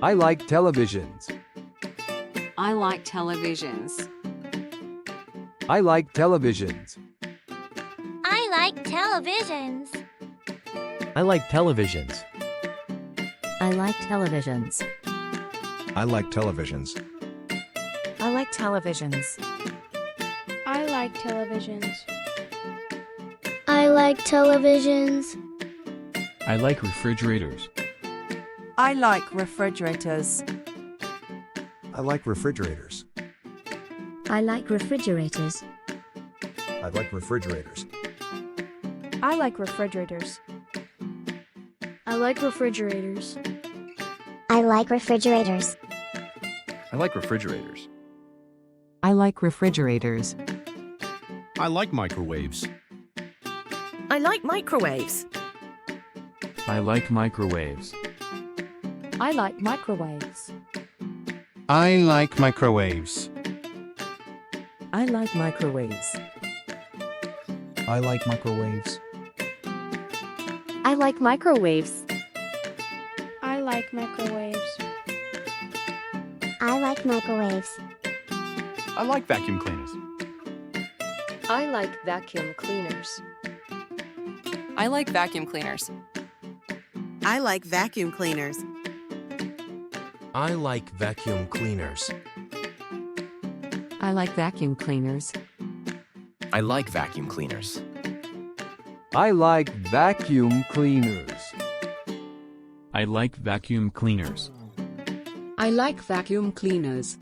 I like televisions. I like televisions. I like televisions. I like televisions. I like televisions. I like televisions. I like televisions. I like televisions. I like televisions. I like televisions. I like refrigerators. I like refrigerators. I like refrigerators. I like refrigerators. I like refrigerators. I like refrigerators. I like refrigerators. I like refrigerators. I like refrigerators. I like refrigerators. I like microwaves. I like microwaves. I like microwaves. I like microwaves. I like microwaves. I like microwaves. I like microwaves. I like microwaves. I like microwaves. I like microwaves. I like vacuum cleaners. I like vacuum cleaners. I like vacuum cleaners. I like vacuum cleaners. I like vacuum cleaners. I like vacuum cleaners. I like vacuum cleaners. I like vacuum cleaners. I like vacuum cleaners. I like vacuum cleaners.